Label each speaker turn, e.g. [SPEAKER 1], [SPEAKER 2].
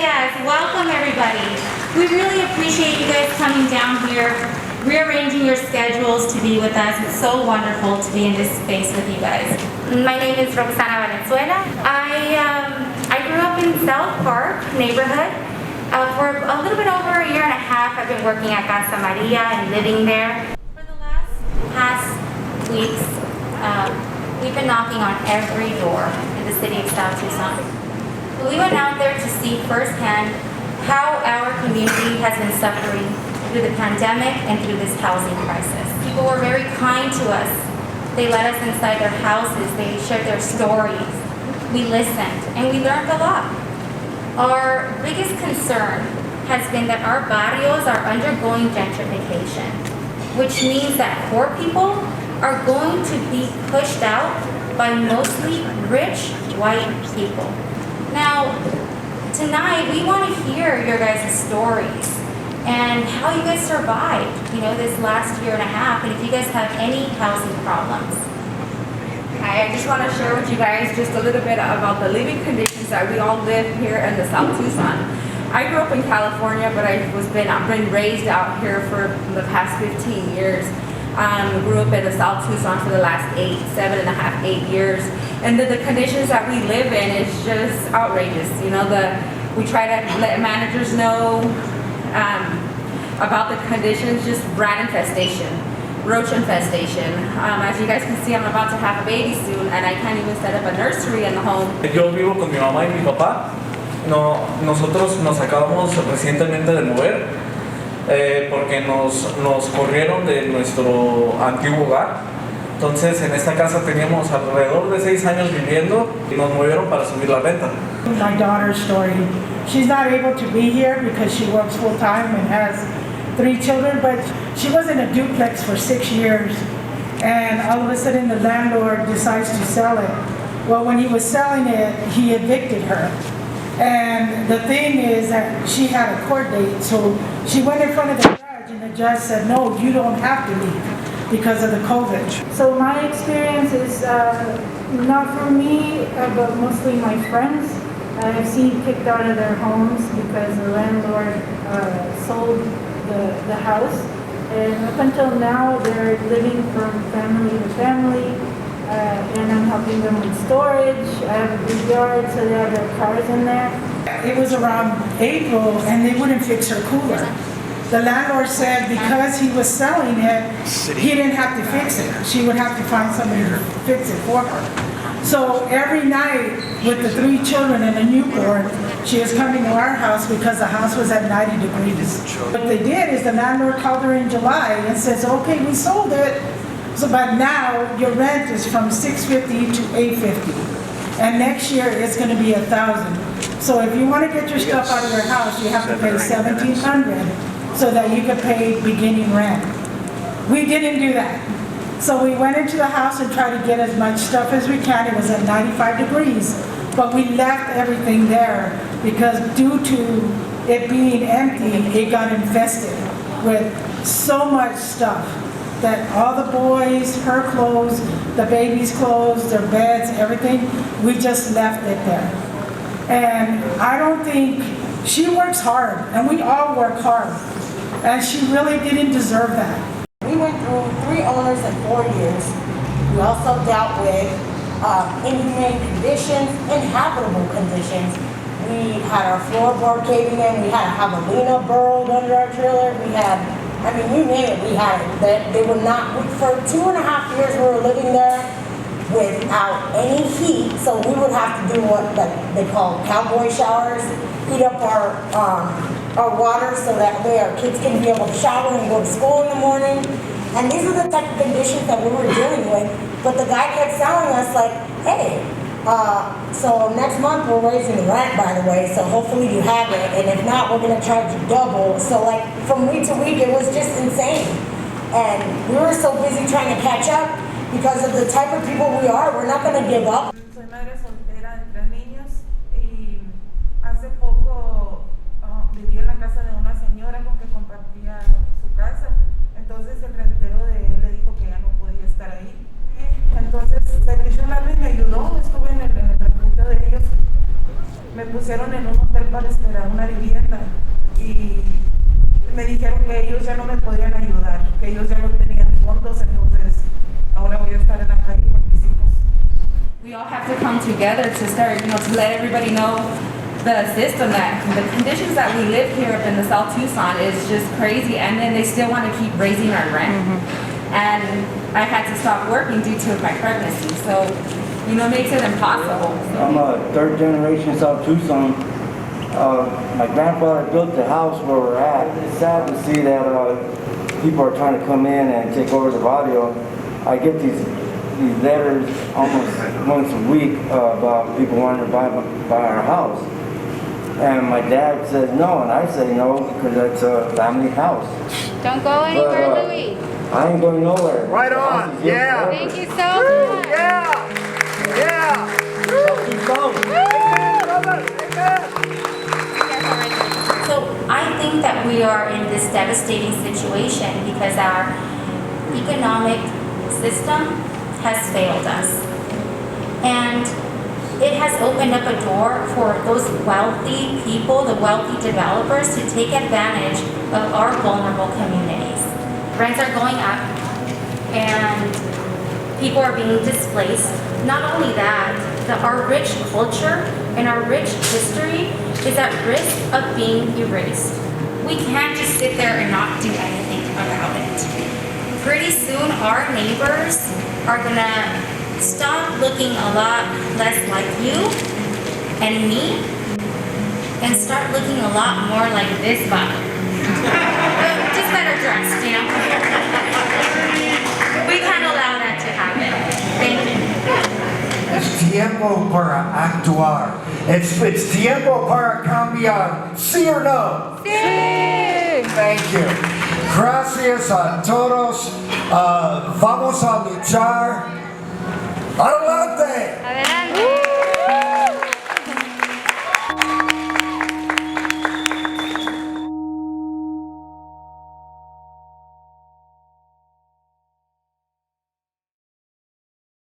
[SPEAKER 1] Gracias. Welcome, everybody. We really appreciate you guys coming down here, rearranging your schedules to be with us. It's so wonderful to be in this space with you guys. My name is Roxana Valenzuela. I grew up in South Park neighborhood. For a little bit over a year and a half, I've been working at Casa and living there. For the past weeks, we've been knocking on every door in the city of South Tucson. We went out there to see firsthand how our community has been suffering through the pandemic and through this housing crisis. People were very kind to us. They let us inside their houses. They shared their stories. We listened, and we learned a lot. Our biggest concern has been that our barrios are undergoing gentrification, which means that poor people are going to be pushed out by mostly rich white people. Now, tonight we want to hear your guys' stories and how you guys survived, this last year and a half, and if you guys have any housing problems.
[SPEAKER 2] Hi, I just want to share with you guys just a little bit about the living conditions that we all live here in the South Tucson. I grew up in California, but I've been raised out here for the past 15 years. Grew up in the South Tucson for the last 8 years. And the conditions that we live in is just outrageous. We try to let managers know about the conditions, just rat infestation, roach infestation. As you guys can see, I'm about to have a baby soon, and I can't even set up a nursery in the home.
[SPEAKER 3] Yo vivo con mi mamá y mi papá. Nosotros nos acabamos recientemente de mover porque nos corrieron de nuestro antiguo hogar. Entonces en esta casa teníamos alrededor de 6 años viviendo y nos movieron para subir la renta.
[SPEAKER 4] My daughter's story. She's not able to be here because she works full time and has 3 children, but she was in a duplex for 6 years, and all of a sudden the landlord decides to sell it. Well, when he was selling it, he evicted her. And the thing is that she had a court date, so she went in front of the judge, and the judge said, no, you don't have to leave because of the COVID.
[SPEAKER 5] So my experience is not for me, but mostly my friends. I've seen kicked out of their homes because the landlord sold the house. And up until now, they're living from family to family. And I'm helping them with storage. I have a big yard, so they have their cars in there.
[SPEAKER 4] It was around April, and they wouldn't fix her cooler. The landlord said because he was selling it, he didn't have to fix it. She would have to find somebody to fix it for her. So every night with the 3 children and a newborn, she was coming to our house because the house was at 90 degrees. What they did is the landlord called her in July and says, okay, we sold it. So but now your rent is from $650 to $850. And next year it's going to be $1,000. So if you want to get your stuff out of your house, you have to pay $1,700 so that you can pay beginning rent. We didn't do that. So we went into the house and tried to get as much stuff as we can. It was at 95 degrees, but we left everything there because due to it being empty, it got infested with so much stuff that all the boys, her clothes, the baby's clothes, their beds, everything, we just left it there. And I don't think, she works hard, and we all work hard, and she really didn't deserve that.
[SPEAKER 6] We went through 3 owners in 4 years. We also dealt with inhumane conditions, inhabitable conditions. We had our floorboard caving in, we had a javelina burrowed under our trailer, we had, you name it, we had it. They would not, for 2.5 years we were living there without any heat, so we would have to do what they call cowboy showers, heat up our water so that way our kids can be able to shower and go to school in the morning. And these are the type of conditions that we were dealing with. But the guy kept telling us like, hey, so next month we're raising the rent, by the way, so hopefully you have it. And if not, we're gonna charge you double. So like from week to week, it was just insane. And we were so busy trying to catch up because of the type of people we are, we're not gonna give up.
[SPEAKER 7] Soy madre soltera de 3 niños y hace poco viví en la casa de una señora con que compartía su casa. Entonces el rentero de él le dijo que ya no podía estar ahí. Entonces Servicio Largo me ayudó, estuve en el refugio de ellos me pusieron en un hotel para esperar una vivienda y me dijeron que ellos ya no me podían ayudar, que ellos ya no tenían fondos, entonces ahora voy a estar en la calle con mis hijos.
[SPEAKER 2] We all have to come together to start, to let everybody know the system, that the conditions that we live here up in the South Tucson is just crazy, and then they still want to keep raising our rent. And I had to stop working due to my pregnancy, so it makes it impossible.
[SPEAKER 8] I'm a third generation South Tucson. My grandfather built the house where we're at. It's sad to see that people are trying to come in and take over the barrio. I get these letters almost once a week about people wanting to buy our house. And my dad says no, and I say no because it's a family house.
[SPEAKER 1] Don't go anywhere, Louis.
[SPEAKER 8] I ain't going nowhere.
[SPEAKER 9] Right on. Yeah.
[SPEAKER 1] Thank you so much.
[SPEAKER 9] Yeah. Yeah.
[SPEAKER 1] So I think that we are in this devastating situation because our economic system has failed us. And it has opened up a door for those wealthy people, the wealthy developers, to take advantage of our vulnerable communities. Rents are going up and people are being displaced. Not only that, our rich culture and our rich history is at risk of being erased. We can't just sit there and not do anything about it. Pretty soon our neighbors are gonna stop looking a lot less like you and me and start looking a lot more like this body. Just better dressed, We can't allow that to happen. Thank you.
[SPEAKER 9] Es tiempo para actuar. It's tiempo para cambiar. ¿Sí or no?
[SPEAKER 1] Sí.
[SPEAKER 9] Thank you. Gracias a todos. Vamos a luchar. Adelante.
[SPEAKER 1] Adelante.